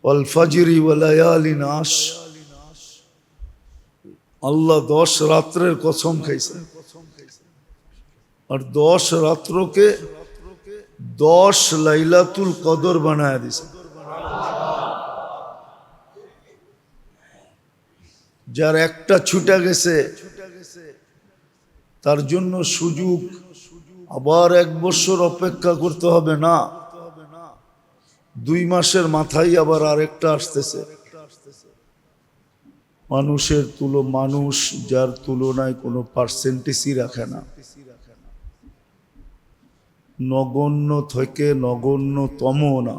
ওয়াল ফাজরি ওয়া লায়ালিন আশ, আল্লাহ 10 রাত্রের কসম খাইছে, আর 10 রাত্রকে 10 লাইলাতুল কদর বানায় দিছে। যার একটা ছুটে গেছে তার জন্য সুযোগ আবার 1 বছর অপেক্ষা করতে হবে না, 2 মাসের মাথায় আবার আরেকটা আসতেছে। মানুষ যার তুলনায় কোনো পার্সেন্টেজই রাখে না, নগণ্য থেকে নগণ্যতম না।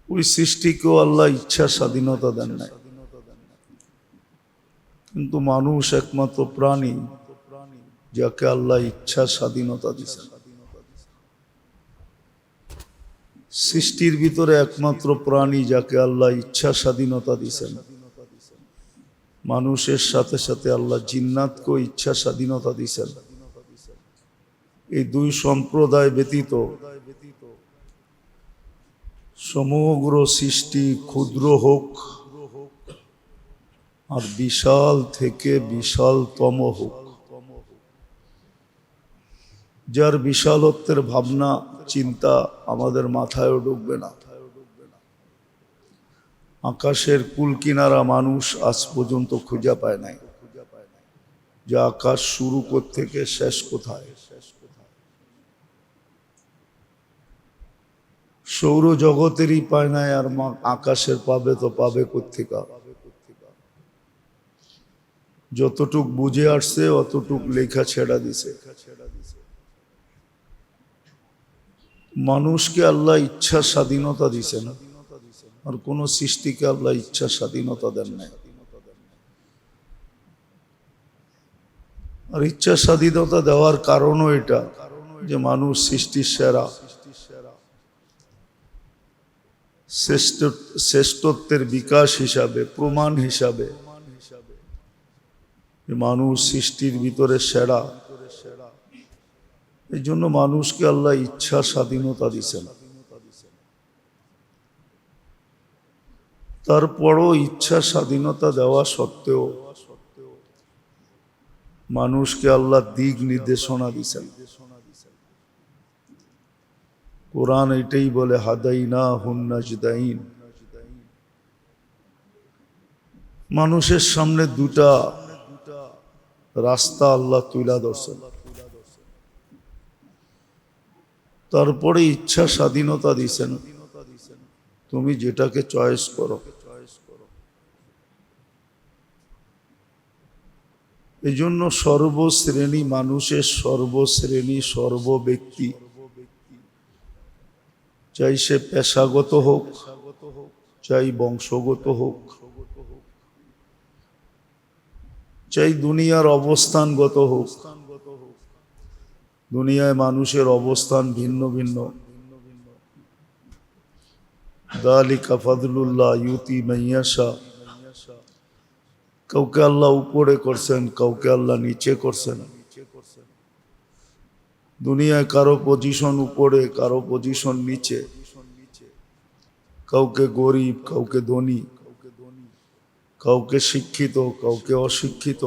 ওই সৃষ্টিকেও আল্লাহ ইচ্ছা স্বাধীনতা দেন নাই, কিন্তু মানুষ একমাত্র প্রাণী যাকে আল্লাহ ইচ্ছা স্বাধীনতা দিয়েছেন। সৃষ্টির ভিতরে একমাত্র প্রাণী যাকে আল্লাহ ইচ্ছা স্বাধীনতা দিয়েছেন। মানুষের সাথে সাথে আল্লাহ জিন্নাতকেও ইচ্ছা স্বাধীনতা দিয়েছেন। এই 2 সম্প্রদায় ব্যতীত সমগ্র সৃষ্টি ক্ষুদ্র হোক আর বিশাল থেকে বিশালতম হোক, যার বিশালত্বের ভাবনা চিন্তা আমাদের মাথায়ও ঢুকবে না। আকাশের কুল কিনারা মানুষ আজ পর্যন্ত খুঁজে পায় নাই, যে আকাশ শুরু থেকে শেষ কোথায়। সৌরজগতেরই পায় নাই, আর আকাশের পাবে তো পাবে কোত্থেকা। যতটুক বুঝে আসছে অতটুক লেখা ছেড়া দিছে। মানুষকে আল্লাহ ইচ্ছা স্বাধীনতা দিছেন, আর কোন সৃষ্টিকে আল্লাহ ইচ্ছা স্বাধীনতা দেন নাই। আর ইচ্ছা স্বাধীনতা দেওয়ার কারণও এটা যে মানুষ সৃষ্টির সেরা, শ্রেষ্ঠত্বের বিকাশ হিসাবে, প্রমাণ হিসাবে মানুষ সৃষ্টির ভিতরে সেরা। এই জন্য মানুষকে আল্লাহ ইচ্ছা স্বাধীনতা দিছেন। তারপরও ইচ্ছা স্বাধীনতা দেওয়া সত্ত্বেও মানুষকে আল্লাহ দিক নির্দেশনা দিছেন। কোরআন এটাই বলে, হাদাইনাহুন নাজদাইন। মানুষের সামনে 2টা রাস্তা আল্লাহ তুলা ধরছেন। তারপরে ইচ্ছা স্বাধীনতা দিছেন, তুমি যেটাকে চয়েস করো। এই জন্য সর্বশ্রেণী মানুষের, সর্বশ্রেণী সর্বব্যক্তি, চাই সে পেশাগত হোক, চাই বংশগত হোক, চাই দুনিয়ার অবস্থানগত হোক, দুনিয়ায় মানুষের অবস্থান ভিন্ন ভিন্ন। যালিকা ফাদলুল্লাহ ইউতি মান ইয়াশা। কাউকে আল্লাহ উপরে করছেন, কাউকে আল্লাহ নিচে করছেন। দুনিয়ায় কারো পজিশন উপরে, কারো পজিশন নিচে, কাউকে গরিব, কাউকে ধনী, কাউকে শিক্ষিত, কাউকে অশিক্ষিত।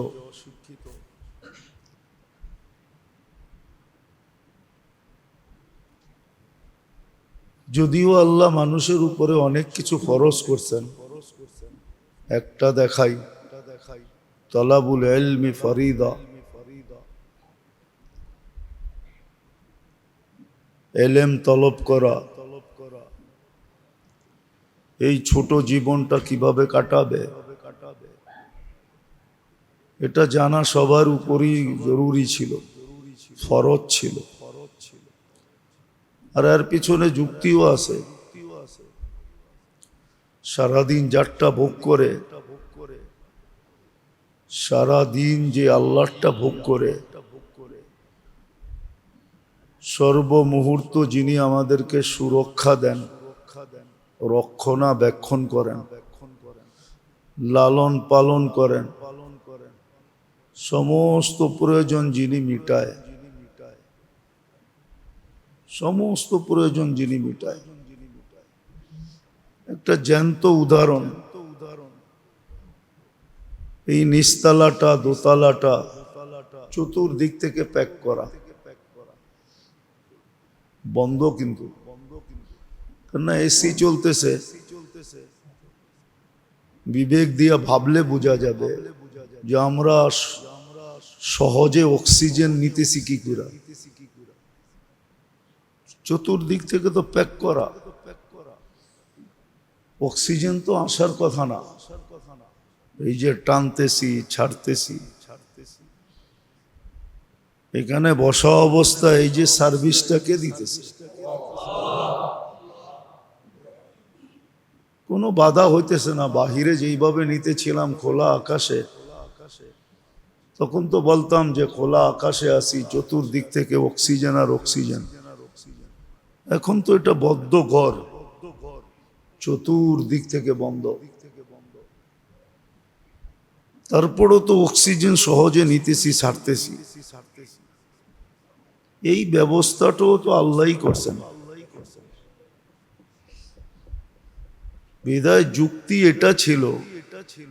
যদিও আল্লাহ মানুষের উপরে অনেক কিছু ফরজ করছেন, একটা দেখাই, তালাবুল ইলমি ফরিদা, এলেম তলব করা। এই ছোট জীবনটা কিভাবে কাটাবে এটা জানা সবার উপরই জরুরি ছিল, ফরজ ছিল। আর এর পিছনে যুক্তিও আছে। সারাদিন যারটা ভোগ করে, সারাদিন যে আল্লাহটা ভোগ করে, সর্বমুহূর্ত যিনি আমাদেরকে সুরক্ষা দেন, রক্ষণাবেক্ষণ করেন, লালন পালন করেন, সমস্ত প্রয়োজন যিনি মিটায়, সমস্ত প্রয়োজন যিনি মিটায়। একটা জ্যান্ত উদাহরণ, এই নিচতলাটা দোতলাটা চতুর্দিক থেকে প্যাক করা, বন্ধ কিন্তু, কেননা এসি চলতেছে। বিবেক দিয়ে ভাবলে বোঝা যাবে যে আমরা সহজে অক্সিজেন নিতেছি কি করে। চতুর্দিক থেকে তো প্যাক করা, অক্সিজেন তো আসার কথা না। এই যে টানতেছি ছাড়তেছি, এখানে বসা অবস্থায় এই যে সার্ভিসটাকে দিতেছে, কোনো বাধা হইতেছে না। বাহিরে যেইভাবে নিতেছিলাম খোলা আকাশে, তখন তো বলতাম যে খোলা আকাশে আসি, চতুর্দিক থেকে অক্সিজেন আর অক্সিজেন। এখন তো এটা বদ্ধ ঘর, চতুর্দিক থেকে বন্ধ। তারপরও তো অক্সিজেন সহজে নিতেছি ছাড়তেছি। এই ব্যবস্থাটাও তো আল্লাহই করছেন। বিদায় যুক্তি এটা ছিল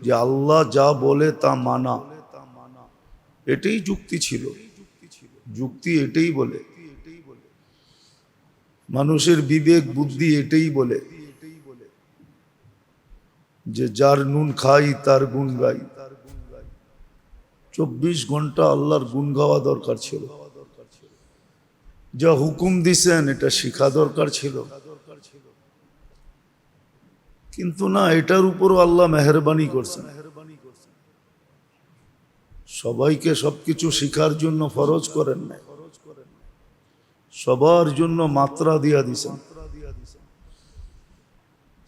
যে আল্লাহ যা বলে তা মানা, এটাই যুক্তি ছিল। যুক্তি এটাই বলে, মানুষের বিবেক বুদ্ধি এটাই বলে যে যার নুন খাই তার গুণ গাই। 24 ঘন্টা আল্লাহর গুণ গাওয়া দরকার ছিল। যা হুকুম দিছেন এটা শিখা দরকার ছিল, কিন্তু না, এটার উপরও আল্লাহ মেহেরবানি করছেন। সবাইকে সবকিছু শিখার জন্য ফরজ করেন না, সবার জন্য মাত্রা দিয়া দিছেন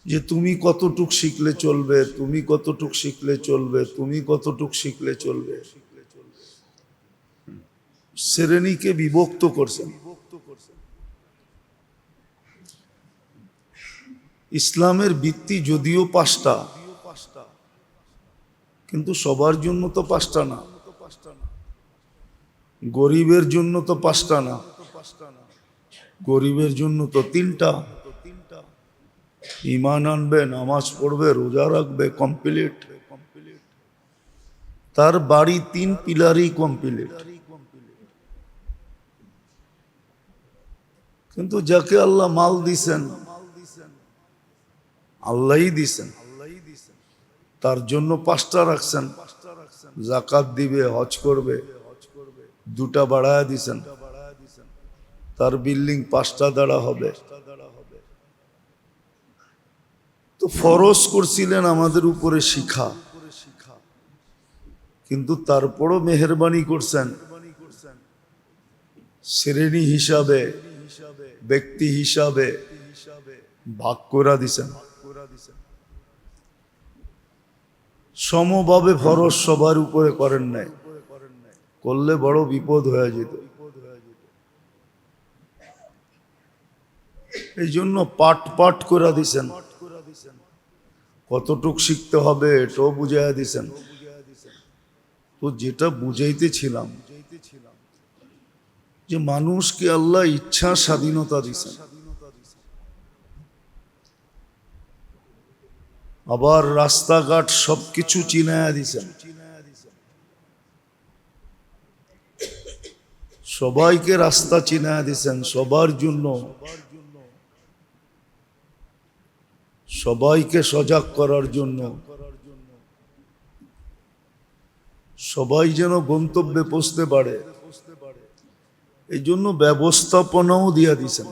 যে তুমি কতটুক শিখলে চলবে, তুমি কতটুক শিখলে চলবে, তুমি কতটুক শিখলে চলবে। শ্রেণীকে বিভক্ত করছেন। ইসলামের ভিত্তি যদিও 5টা, কিন্তু সবার জন্য তো 5টা না। গরিবের জন্য তো 5টা না, গরিবের জন্য তো 3টা। ঈমান আনবে, নামাজ পড়বে, রোজা রাখবে, কমপ্লিট। তার বাড়ি 3 পিলারই কমপ্লিট। কিন্তু যাকে আল্লাহ মাল দিছেন, আল্লাহই দিছেন, তার জন্য 5টা রাখছেন। যাকাত দিবে, হজ করবে, 2টা বাড়ায়া দিছেন। তার বিল্ডিং 5টা দ্বারা হবে। তো ফরজ করছিলেন আমাদের উপরে শিখা, কিন্তু তারপরও মেহেরবানি করছেন শ্রেণী হিসাবে, ব্যক্তি হিসাবে ভাগ করে দিছেন। সমভাবে ফরজ সবার উপরে করেন নাই, করলে বড় বিপদ হয়ে যেত। এই জন্য পাট পাট করে দিছেন। কতটুক শিখতে হবে এটাও বুঝাইয়া দিছেন। তো যেটা বুঝাইতেছিলাম যে মানুষকে আল্লাহ ইচ্ছা স্বাধীনতা দিছেন, আবার রাস্তাঘাট সবকিছু চিনায়া দিছেন। সবাইকে রাস্তা চিনায়া দিছেন, সবার জন্য, সবাইকে সজাগ করার জন্য, সবাই যেন গন্তব্যে পৌঁছতে পারে। এই জন্য ব্যবস্থাপনাও দিয়া দিছেন।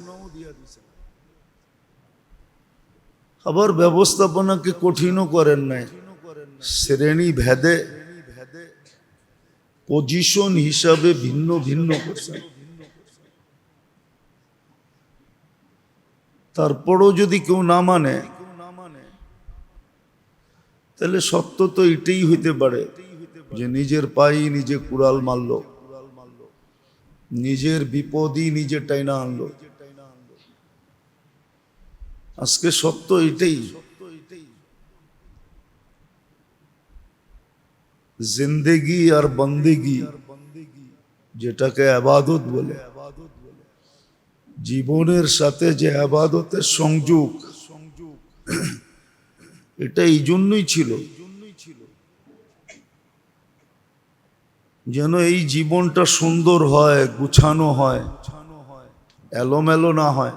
আবার ব্যবস্থাপনাকে কঠিনও করেন নাই, শ্রেণী ভেদে পজিশন হিসাবে ভিন্ন ভিন্ন করছেন। তারপরও যদি কেউ না মানে, তাহলে সত্য তো এটাই হইতে পারে যে নিজের পায়ে নিজে কুড়াল মারল, নিজের বিপদই নিজে টাইনা আনলো। আজকে সত্য এটাই। জিন্দেগি আর বন্দেগি, যেটাকে ইবাদত বলে, জীবনের সাথে যে ইবাদতের সংযোগ, এটা এই জন্যই ছিল যেন এই জীবনটা সুন্দর হয়, গুছানো হয়, এলোমেলো না হয়।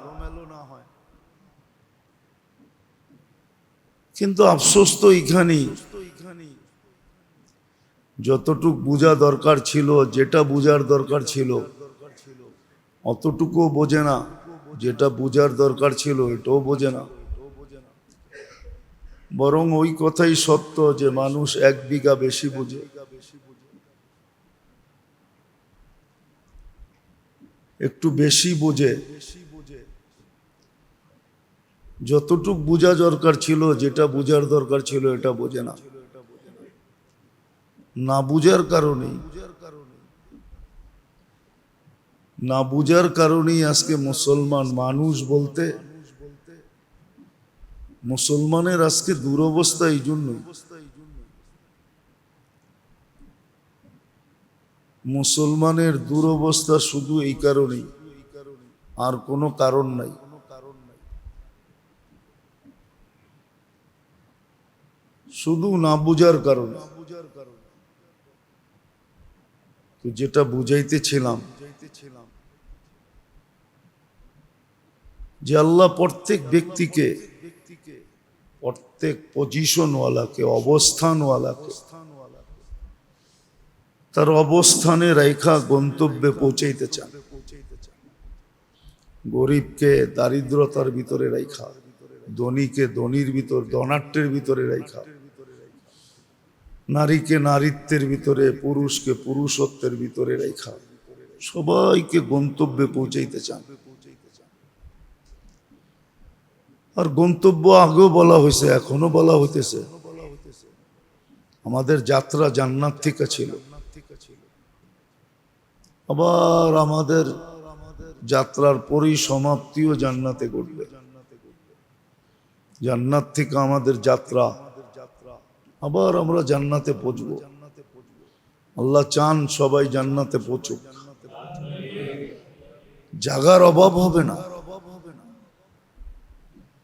কিন্তু আফসোস তো এইখানেই, যতটুক বোঝা দরকার ছিল, যেটা বোঝার দরকার ছিল অতটুকুও বোঝে না, যেটা বোঝার দরকার ছিল এটাও বোঝে না। বরং ওই কথাই সত্য যে মানুষ 1 বিঘা বেশি বোঝে, একটু বেশি বোঝে, যতটুক বোঝা দরকার ছিল, যেটা বোঝার দরকার ছিল এটা বোঝে না। না বুঝার কারণেই, না বুঝার কারণেই আজকে মুসলমান মানুষ বলতে, মুসলমানের আজকে দুরবস্থা এই জন্যই। মুসলমানের দুরবস্থা শুধু এই কারণেই, আর কোনো কারণ নাই। শুধু না বুঝার কারণে। তো যেটা বুঝাইতেছিলাম যে আল্লাহ প্রত্যেক ব্যক্তিকে, প্রত্যেক পজিশনওয়ালাকে, অবস্থানওয়ালাকে তার অবস্থানে রেখা গন্তব্যে পৌঁছাইতে চান। গরিবকে দারিদ্রতার ভিতরে রেখা, ধনীকে ধনীর ভিতর, ধনাঢ্যের ভিতরে রেখা, নারীকে নারীত্বের ভিতরে, পুরুষকে পুরুষত্বের ভিতরে রেখা, সবাইকে গন্তব্যে পৌঁছাইতে চান। আর গন্তব্য আগেও বলা হয়েছে, এখনো বলা হইতেছে, আমাদের যাত্রা জান্নাত থেকে ছিল, আবার আমাদের যাত্রার পরিসমাপ্তিও জান্নাতে ঘটবে। জান্নাত থেকে আমাদের যাত্রা, আবার আমরা জান্নাতে পৌঁছব। আল্লাহ চান সবাই জান্নাতে পৌঁছুক, জায়গার অভাব হবে না।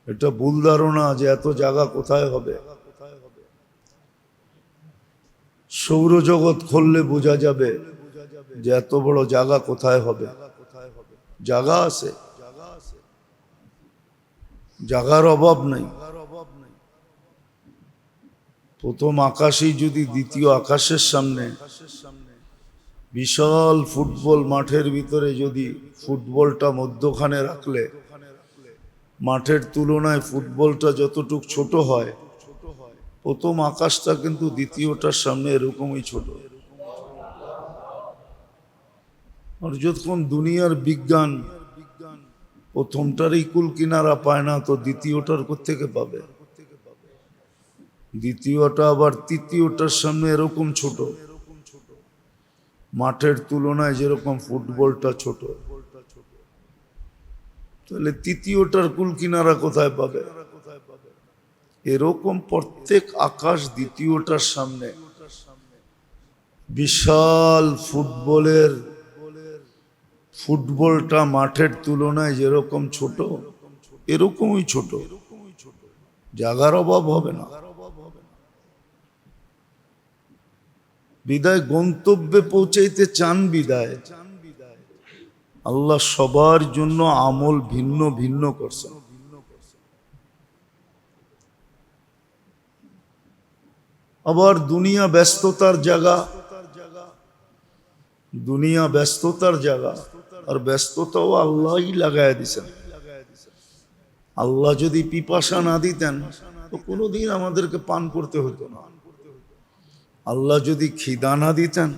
এটা ভুল ধারণা যে এত জায়গা কোথায় হবে। সৌরজগৎ খুললে বোঝা যাবে যে এত বড় জায়গা কোথায় হবে। জায়গা আছে, জায়গার অভাব নাই। প্রথম আকাশেই যদি দ্বিতীয় আকাশের সামনে বিশাল ফুটবল মাঠের ভিতরে যদি ফুটবলটা মধ্যখানে রাখলে, মাঠের তুলনায় ফুটবলটা যতটুক ছোট হয়, প্রথম আকাশটা কিন্তু দ্বিতীয়টার সামনে এরকমই ছোট। আর যতক্ষণ দুনিয়ার বিজ্ঞান প্রথমটারই কুল কিনারা পায় না, তো দ্বিতীয়টার কোত্থেকে পাবে? দ্বিতীয়টা আবার তৃতীয়টার সামনে এরকম ছোট, মাঠের তুলনায় যেরকম ফুটবলটা ছোট, তাহলে তৃতীয়টার কুল কিনারা কোথায় পাবে? এরকম প্রত্যেক আকাশ দ্বিতীয়টার সামনে বিশাল ফুটবলটা মাঠের তুলনায় যেরকম ছোট, এরকমই ছোট। জায়গার অভাব হবে না। বিদায় গন্তব্যে পৌঁছাইতে চান, বিদায় আল্লাহ সবার জন্য আমল ভিন্ন ভিন্ন করছেন। আবার দুনিয়া ব্যস্ততার জায়গা, দুনিয়া ব্যস্ততার জায়গা, আর ব্যস্ততাও আল্লাহই লাগায় দিছেন। আল্লাহ যদি পিপাসা না দিতেন তো কোনোদিন আমাদেরকে পান করতে হতো না। আল্লাহ যদি খিদা না দিতেন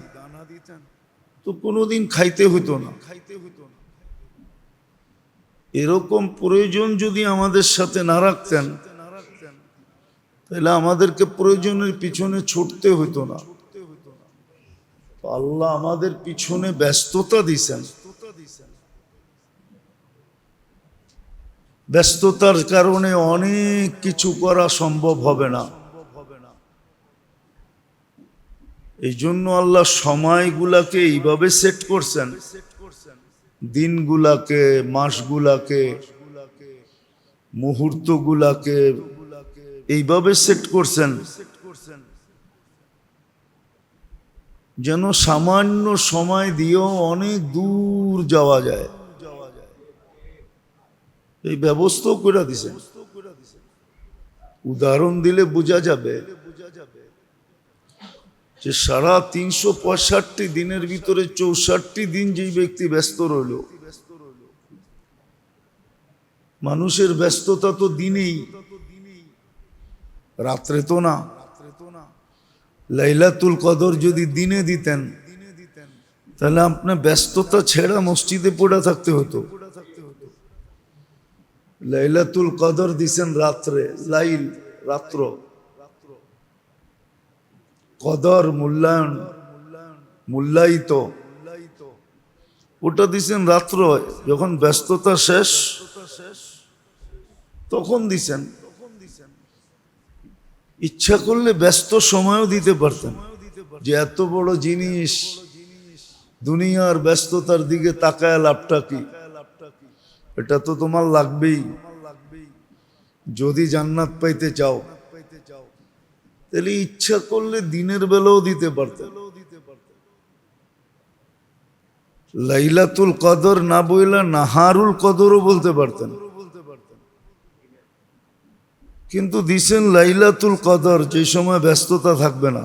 তো কোনোদিন খাইতে হতো না। এরকম প্রয়োজন যদি আমাদের সাথে না রাখতেন তাহলে আমাদেরকে প্রয়োজনের পিছনে ছুটতে হতো না। আল্লাহ আমাদের পিছনে ব্যস্ততা দিছেন। ব্যস্ততার কারণে অনেক কিছু করা সম্ভব হবে না। এই জন্য আল্লাহ সময়গুলাকে এইভাবে সেট করছেন দিনগুলাকে, মাসগুলাকে, মুহূর্তগুলাকে এইভাবে সেট করছেন যেন সামান্য সময় দিয়েও অনেক দূর যাওয়া যায়। এই ব্যবস্থাও করে দিছেন। উদাহরণ দিলে বোঝা যাবে যে সারা 365 দিনের ভিতরে 64 দিন যেই ব্যক্তি ব্যস্ত রইল, মানুষের ব্যস্ততা তো দিনেই, রাত্রে তো না। লাইলাতুল কদর যদি দিনে দিতেন তাহলে আপনার ব্যস্ততা ছেড়া মসজিদে পড়ে থাকতে হতো। লাইলাতুল কদর দিছেন রাত্রে, লাইল রাত্র, কদর মূল্যায়ন, মূল্যায়িত, ওটা দিছেন রাত্র, যখন ব্যস্ততা শেষ তখন দিছেন। ইচ্ছা করলে ব্যস্ত সময়ও দিতে পারতেন, যে এত বড় জিনিস, দুনিয়ার ব্যস্ততার দিকে তাকায় লাভটা কি? এটা তো তোমার লাগবেই যদি জান্নাত পাইতে চাও। তাহলে ইচ্ছা করলে দিনের বেলাও দিতে পারতেন। লাইলাতুল কদর না বইলা নাহারুল কদরও বলতে পারতেন, কিন্তু দিছেন লাইলাতুল কদর, যে সময় ব্যস্ততা থাকবে না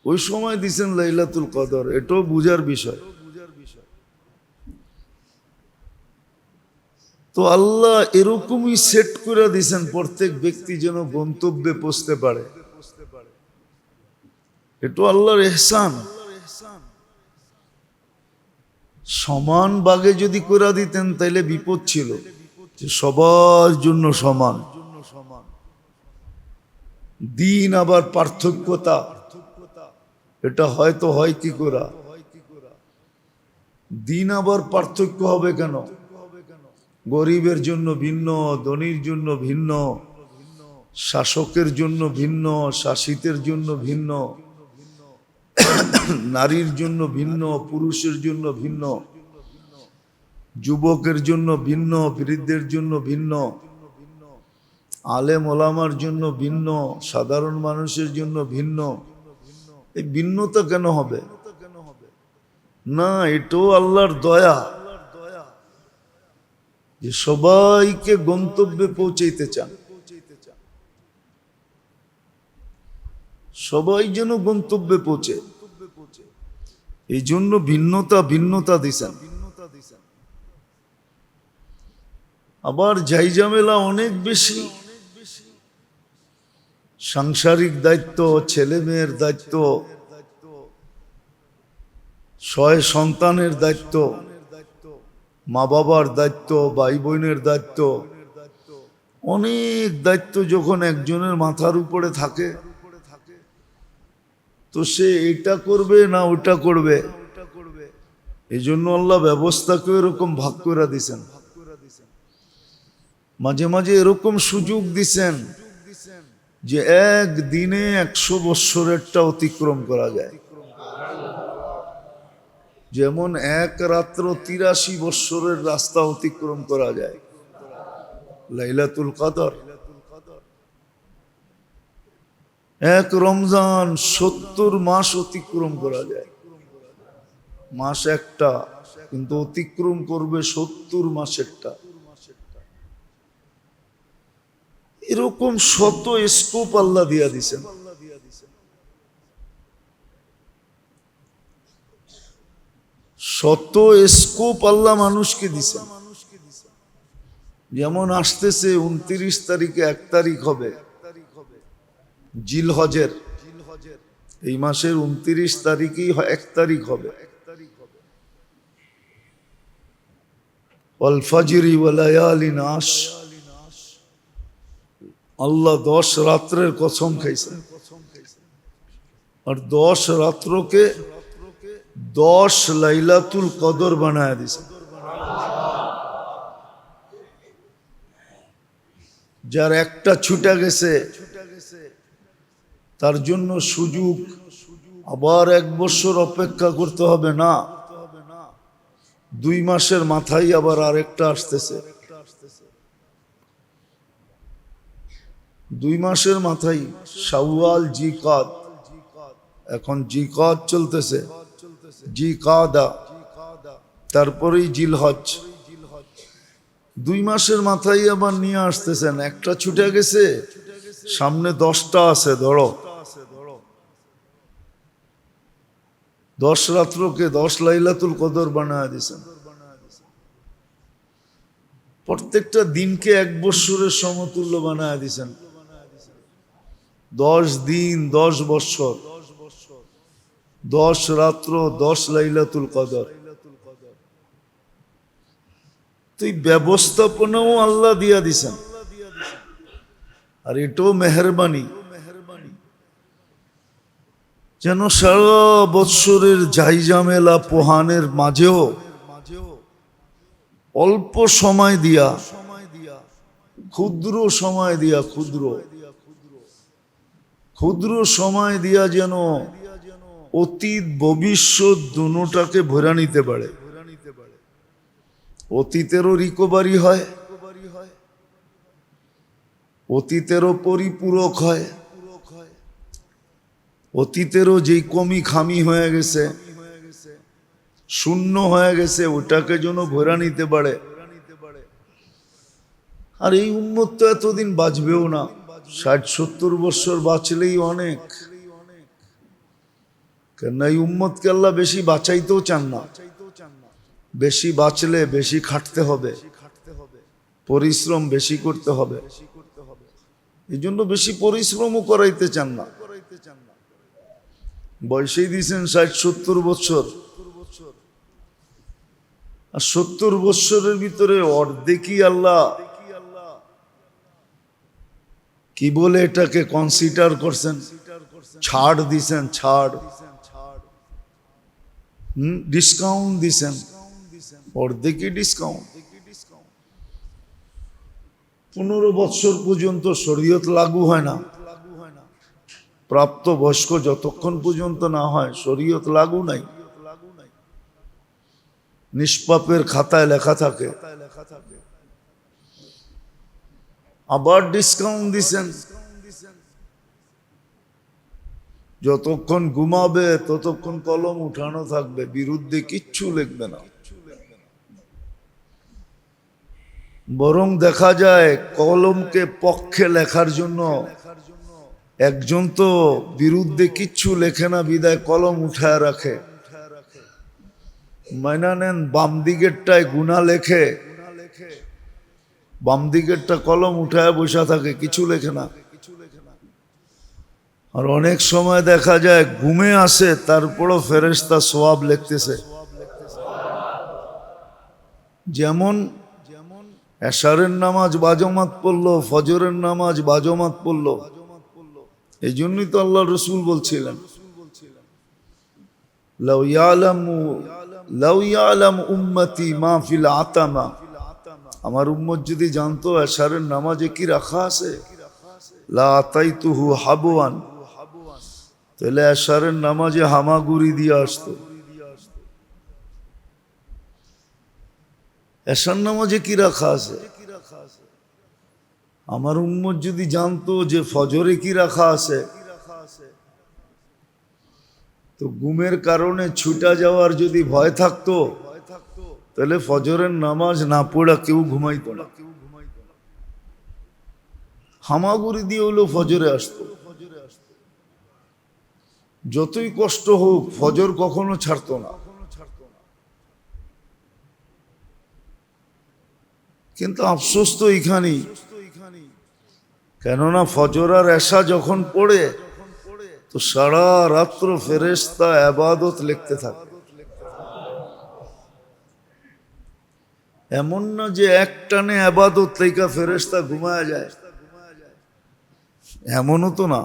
ওই সময় দিছেন লাইলাতুল কদর। এটাও বুঝার বিষয়। তো আল্লাহ এরকমই সেট করে দিছেন প্রত্যেক ব্যক্তি যেন গন্তব্যে পৌঁছতে পারে। এটা আল্লাহর ইহসান। সমান ভাগে যদি করে দিতেন তাইলে বিপদ ছিল, যে সবার জন্য সমান। দিন আবার পার্থক্যতা, এটা হয়তো হয় কি করা? দিন আবার পার্থক্য হবে কেন? গরিবের জন্য ভিন্ন, ধনীর জন্য ভিন্ন, শাসকের জন্য ভিন্ন, শাসিতের জন্য ভিন্ন, নারীর জন্য ভিন্ন, পুরুষের জন্য ভিন্ন, যুবকের জন্য ভিন্ন, বৃদ্ধের জন্য ভিন্ন, আলেম ওলামার জন্য ভিন্ন, সাধারণ মানুষের জন্য ভিন্ন। এই ভিন্নতা কেন হবে? না, এটাও আল্লাহর দয়া, যে সবাইকে গন্তব্যে পৌঁছাইতে চান, সবাই যেন গন্তব্যে পৌঁছে। এই জন্য ভিন্নতা দিছেন। আবার জাইজামেলা অনেক বেশি, সাংসারিক দায়িত্ব, ছেলে মেয়ের দায়িত্ব, সন্তানের দায়িত্ব, মা বাবার দায়িত্ব, ভাই বোনের দায়িত্ব, অনেক দায়িত্ব যখন একজনের মাথার উপরে থাকে, তো সে এটা করবে না ওটা করবে। এই জন্য আল্লাহ ব্যবস্থাকে এরকম ভাগ করে দিছেন। মাঝে মাঝে এরকম সুযোগ দিছেন যে একদিনে 100 বৎসরেরটা অতিক্রম করা যায়। যেমন এক রাত্র 83 বৎসরের রাস্তা অতিক্রম করা যায় লাইলাতুল কদর। এক রমজান 70 মাস অতিক্রম করা যায়। মাস একটা, কিন্তু অতিক্রম করবে 70 মাসেরটা। এরকম শত স্কোপ আল্লাহ দিয়া দিছেন। শত স্কোপ আল্লাহ মানুষকে দিছেন। যেমন আসতেছে 29 তারিখে 1 তারিখ হবে জিলহজের, এই মাসের 29 তারিখেই 1 তারিখ হবে। ওয়াল ফাজরি ওয়া লায়ালিন আশ, আল্লাহ 10 রাত্রের কসম খাইছেন, আর 10 রাত্রকে 10 লাইলাতুল কদর বানায় দিছেন। যার একটা ছুটে গেছে তার জন্য সুযোগ আবার 1 বছর অপেক্ষা করতে হবে না। 2 মাসের মাথায় আবার আরেকটা আসতেছে, 2 মাসের মাথায় শাওয়াল, জিকাদ, এখন জিকাদ চলতেছে, জিকাদা, তারপরেই জিলহজ। 2 মাসের মাথায় আবার নিয়ে আসতেছেন, একটা ছুটে গেছে, সামনে 10টা আছে। ধরো 10 রাত্রকে 10 লাইলাতুল কদর বানায় দিয়েছেন। প্রত্যেকটা দিনকে 1 বৎসরের সমতুল্য বানায় দিয়েছেন। 10 দিন 10 বৎসর, 10 রাত্র 10 লাইলাতুল কদর। তো এই ব্যবস্থাপনাও আল্লাহ দিয়া দিছেন। আর এটাও মেহেরবানি, যেন সারা বৎসরের ঝাইঝামেলা পোহানের মাঝেও অল্প সময় দিয়া, ক্ষুদ্র সময় দিয়া, ক্ষুদ্র সময় দিয়া যেন অতীত ভবিষ্যৎ দুটোটাকে ভরা নিতে পারে। অতীতেরও রিকভারি হয়, অতীতেরও পরিপূরক হয়, অতীতেরও যেই কমি খামি হয়ে গেছে, শূন্য হয়ে গেছে, ওটাকে যেন ভরা নিতে পারে। আর এই উম্মত তো এতদিন বাঁচবেও না, 60-70 বছর বাঁচলেই অনেক। কেন এই উম্মতকে আল্লাহ বেশি বাঁচাইতেও চান না। বেশি বাঁচলে বেশি খাটতে হবে, পরিশ্রম বেশি করতে হবে, এই জন্য বেশি পরিশ্রমও করাইতে চান না। বয়সেই দিয়েছেন 60-70 বছর, আর 70 বছরের ভিতরে অর্ধেকই আল্লাহ কি বলে এটাকে কনসিডার করছেন, ছাড় দিছেন, ছাড়, ডিসকাউন্ট দিছেন, অর্ধেকই ডিসকাউন্ট। 15 বছর পর্যন্ত শরীয়ত লাগু হয় না। প্রাপ্ত বয়স্ক যতক্ষণ পর্যন্ত না হয় শরীয়ত লাগু নাই, নিষ্পাপের খাতায় লেখা থাকে। আবার ডিসকাউন্ট দিছেন, যতক্ষণ ঘুমাবে ততক্ষণ কলম উঠানো থাকবে, বিরুদ্ধে কিচ্ছু লিখবে না। বরং দেখা যায় কলমকে পক্ষে লেখার জন্য একজন তো বিরুদ্ধে কিচ্ছু লেখে না, বিদায় কলম উঠায় রাখে। মাইনা নেন, বাম দিকেরটায় গুনাহ লেখে, বাম দিকেরটা কলম উঠায় বসা থাকে, কিছু লেখে না। আর অনেক সময় দেখা যায় ঘুমে আসে, তারপরও ফেরেশতা সওয়াব লিখতেছে। যেমন এশারের নামাজ বাজমাত পড়লো, ফজরের নামাজ বাজমাত পড়লো, এই জন্যই তো আল্লাহ রসুল বলছিলেন, লাউ ইয়ালামু উম্মতি মা ফিল আতামা, আমার উম্মত যদি জানতো এশারের নামাজে কি রাখা আছে, লা আতাইতুহু হাবওয়ান, তাহলে এশারের নামাজে হামাগুড়ি দিয়ে আসতো। এশার নামাজে কি রাখা আছে, আমার উম্মত যদি জানতো যে ফজরে কি রাখা আছে, তো ঘুমের কারণে ছুটা যাওয়ার যদি ভয় থাকতো, তাহলে ফজরের নামাজ না পড়া কেউ ঘুমাইতো না, হামাগুড়ি দিয়ে হলো ফজরে আসতো। যতই কষ্ট হোক ফজর কখনো ছাড়তো না। কিন্তু আফসোস তো এখানেই, কেননা ফজর আর এশা যখন পড়ে তো সারা রাত্র ফেরেশতা ইবাদত লিখতে থাকে। এমন না যে একটানে ইবাদত লেখা ফেরেশতা ঘুমায় যায়, এমনও তো না।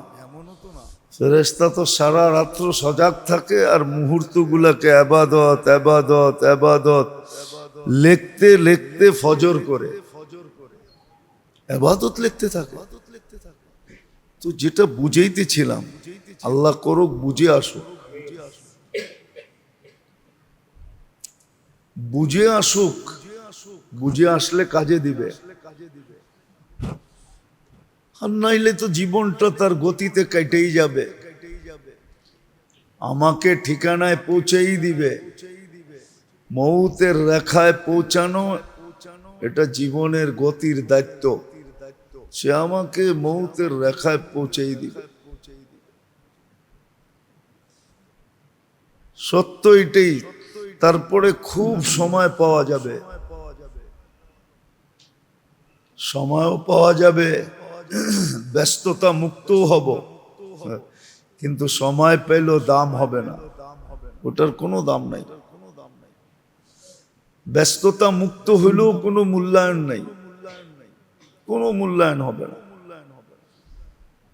ফেরেশতা তো সারা রাত্র সজাগ থাকে আর মুহূর্তগুলোকে ইবাদত ইবাদত ইবাদত লিখতে লিখতে ফজর করে ইবাদত লিখতে থাকে। তো যেটা বুঝাইতেছিলাম, আল্লাহ করুক বুঝে আসো, বুঝে আসুক, বুঝে আসলে কাজে দিবে, আর নাইলে তো জীবনটা তার গতিতে কেটেই যাবে, আমাকে ঠিকানায় পৌঁছেই দিবে। মৌতের রেখায় পৌঁছানো এটা জীবনের গতির দায়িত্ব, সে আমাকে মৌতের রেখায় পৌঁছেই দিবে। সত্য এটাই। তারপরে খুব সময় পাওয়া যাবে, সময়ও পাওয়া যাবে, ব্যস্ততা মুক্তও হব, কিন্তু সময় পেলেও দাম হবে না, ওটার কোনো দাম নাই। ব্যস্ততা মুক্ত হইলেও কোনো মূল্যায়ন নাই, কোনো মূল্যায়ন হবে না,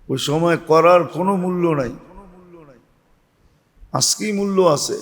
ওই সময় করার কোনো মূল্য নাই। আজকেই মূল্য আছে,